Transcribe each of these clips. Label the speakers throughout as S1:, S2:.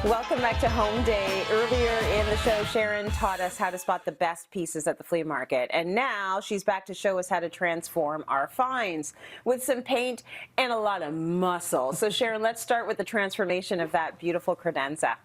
S1: Welcome back to Home Day. Earlier in the show, Sharon taught us how to spot the best pieces at the flea market. And now she's back to show us how to transform our finds with some paint and a lot of muscle. So Sharon, let's start with the transformation of that beautiful credenza.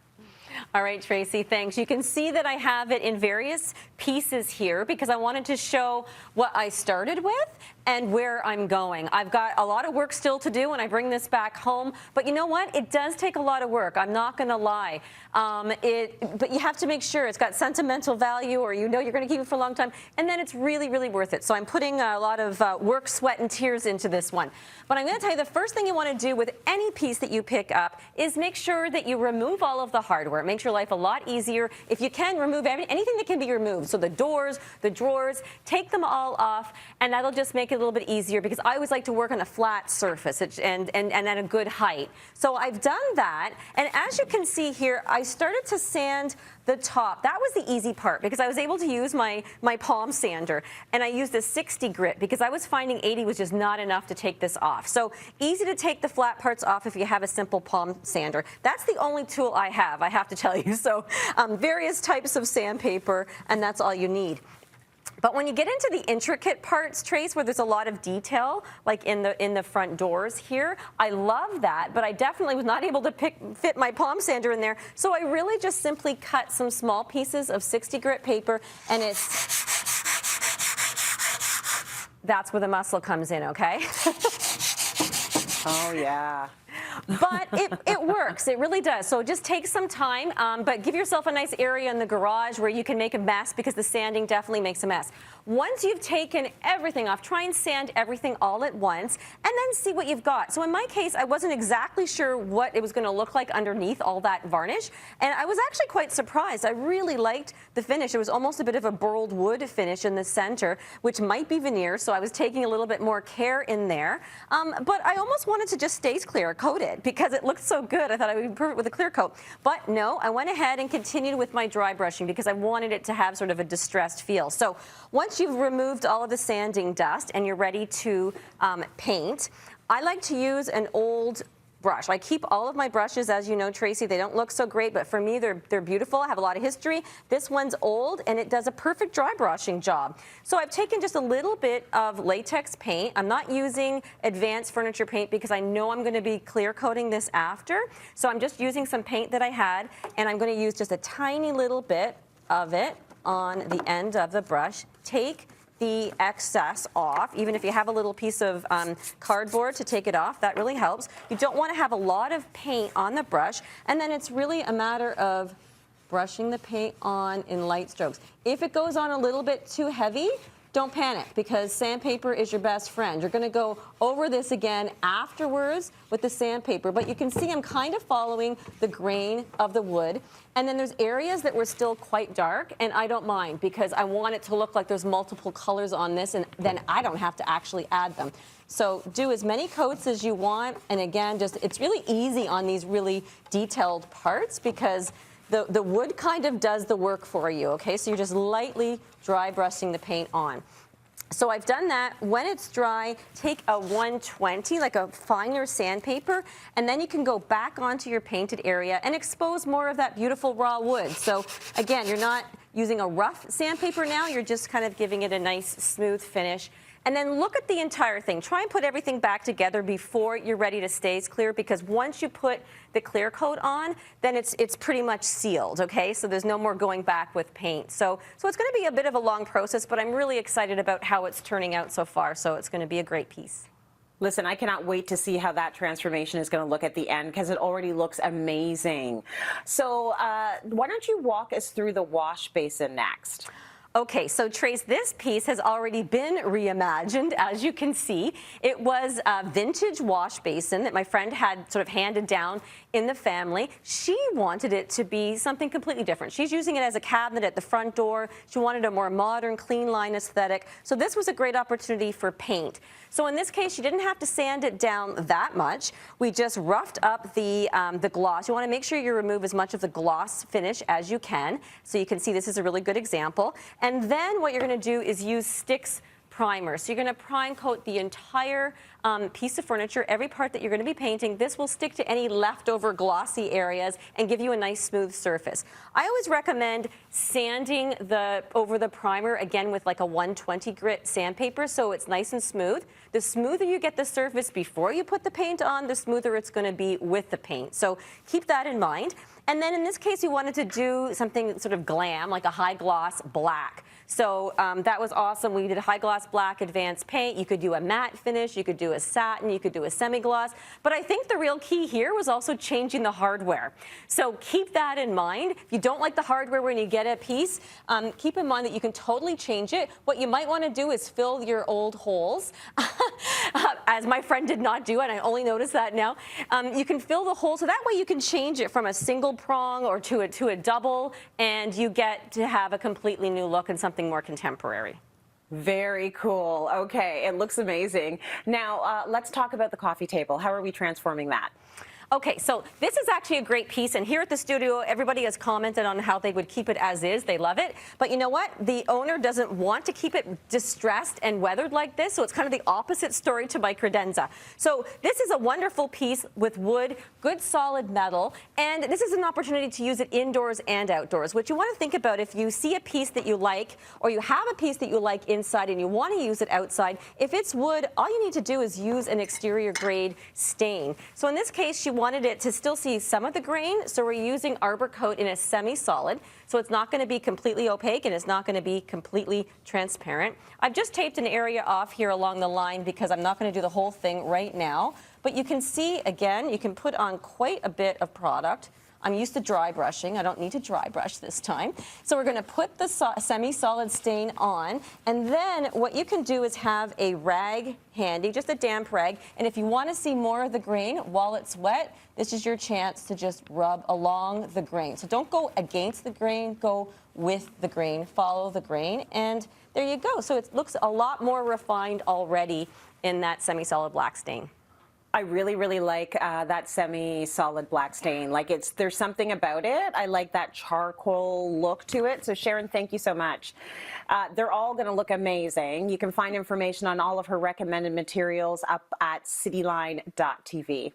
S2: All right, Tracy, thanks. You can see that I have it in various pieces here because I wanted to show what I started with and where I'm going. I've got a lot of work still to do when I bring this back home, but you know what? It does take a lot of work. I'm not going to lie. But you have to make sure it's got sentimental value, or you know you're going to keep it for a long time, and then it's really, really worth it. So I'm putting a lot of work, sweat, and tears into this one. But I'm going to tell you the first thing you want to do with any piece that you pick up is make sure that you remove all of the hardware. It makes your life a lot easier. If you can, remove anything that can be removed. So the doors, the drawers, take them all off, and that'll just make it a little bit easier because I always like to work on a flat surface and at a good height. So I've done that, and as you can see here, I started to sand the top. That was the easy part because I was able to use my palm sander, and I used a 60 grit because I was finding 80 was just not enough to take this off. So easy to take the flat parts off if you have a simple palm sander. That's the only tool I have to tell you. So various types of sandpaper, and that's all you need. But when you get into the intricate parts, Trace, where there's a lot of detail, like in the front doors here, I love that, but I definitely was not able to fit my palm sander in there. So I really just simply cut some small pieces of 60 grit paper, and that's where the muscle comes in, okay?
S1: Oh, yeah.
S2: But it works. It really does. So just take some time, but give yourself a nice area in the garage where you can make a mess because the sanding definitely makes a mess. Once you've taken everything off, try and sand everything all at once and then see what you've got. So in my case, I wasn't exactly sure what it was going to look like underneath all that varnish, and I was actually quite surprised. I really liked the finish. It was almost a bit of a burled wood finish in the center, which might be veneer, so I was taking a little bit more care in there. But I almost wanted to just stay clear coated because it looked so good. I thought I would be perfect with a clear coat. But no, I went ahead and continued with my dry brushing because I wanted it to have sort of a distressed feel. So once you've removed all of the sanding dust and you're ready to paint, I like to use an old brush. I keep all of my brushes, as you know, Tracy. They don't look so great, but for me, they're beautiful. I have a lot of history. This one's old, and it does a perfect dry brushing job. So I've taken just a little bit of latex paint. I'm not using advanced furniture paint because I know I'm going to be clear coating this after. So I'm just using some paint that I had, and I'm going to use just a tiny little bit of it on the end of the brush. Take the excess off, even if you have a little piece of cardboard to take it off, that really helps. You don't want to have a lot of paint on the brush, and then it's really a matter of brushing the paint on in light strokes. If it goes on a little bit too heavy, don't panic because sandpaper is your best friend. You're going to go over this again afterwards with the sandpaper, but you can see I'm kind of following the grain of the wood. And then there's areas that were still quite dark, and I don't mind because I want it to look like there's multiple colors on this, and then I don't have to actually add them. So do as many coats as you want, and again, just it's really easy on these really detailed parts because the wood kind of does the work for you, okay? So you're just lightly dry brushing the paint on. So I've done that. When it's dry, take a 120, like a finer sandpaper, and then you can go back onto your painted area and expose more of that beautiful raw wood. So again, you're not using a rough sandpaper now, you're just kind of giving it a nice smooth finish. And then look at the entire thing. Try and put everything back together before you're ready to stay clear, because once you put the clear coat on, then it's pretty much sealed, okay? So there's no more going back with paint. So it's going to be a bit of a long process, but I'm really excited about how it's turning out so far. So it's going to be a great piece.
S1: Listen, I cannot wait to see how that transformation is going to look at the end because it already looks amazing. So why don't you walk us through the wash basin next?
S2: Okay, so Trace, this piece has already been reimagined, as you can see. It was a vintage wash basin that my friend had sort of handed down in the family. She wanted it to be something completely different. She's using it as a cabinet at the front door. She wanted a more modern, clean line aesthetic. So this was a great opportunity for paint. So in this case, you didn't have to sand it down that much. We just roughed up the gloss. You want to make sure you remove as much of the gloss finish as you can. So you can see this is a really good example. And then what you're going to do is use sticks primer. So you're going to prime coat the entire piece of furniture, every part that you're going to be painting. This will stick to any leftover glossy areas and give you a nice smooth surface. I always recommend sanding over the primer again with like a 120 grit sandpaper so it's nice and smooth. The smoother you get the surface before you put the paint on, the smoother it's going to be with the paint. So keep that in mind. And then in this case, you wanted to do something sort of glam, like a high gloss black. So that was awesome. We did a high gloss black advanced paint. You could do a matte finish. You could do a satin. You could do a semi-gloss. But I think the real key here was also changing the hardware. So keep that in mind. If you don't like the hardware when you get a piece, keep in mind that you can totally change it. What you might want to do is fill your old holes, as my friend did not do, and I only noticed that now. You can fill the hole, so that way you can change it from a single prong or to a double, and you get to have a completely new look and something more contemporary.
S1: Very cool. Okay, it looks amazing. Now, let's talk about the coffee table. How are we transforming that?
S2: Okay, so this is actually a great piece, and here at the studio, everybody has commented on how they would keep it as is. They love it. But you know what? The owner doesn't want to keep it distressed and weathered like this, so it's kind of the opposite story to my credenza. So this is a wonderful piece with wood, good solid metal, and this is an opportunity to use it indoors and outdoors. What you want to think about, if you see a piece that you like, or you have a piece that you like inside and you want to use it outside, if it's wood, all you need to do is use an exterior grade stain. So in this case, she wanted it to still see some of the grain, so we're using Arbor Coat in a semi-solid, so it's not going to be completely opaque and it's not going to be completely transparent. I've just taped an area off here along the line because I'm not going to do the whole thing right now, but you can see, again, you can put on quite a bit of product. I'm used to dry brushing. I don't need to dry brush this time. So we're going to put the semi-solid stain on, and then what you can do is have a rag handy, just a damp rag, and if you want to see more of the grain while it's wet, this is your chance to just rub along the grain. So don't go against the grain, go with the grain, follow the grain, and there you go. So it looks a lot more refined already in that semi-solid black stain.
S1: I really, really like that semi-solid black stain. Like there's something about it. I like that charcoal look to it. So Sharon, thank you so much. They're all going to look amazing. You can find information on all of her recommended materials up at cityline.tv.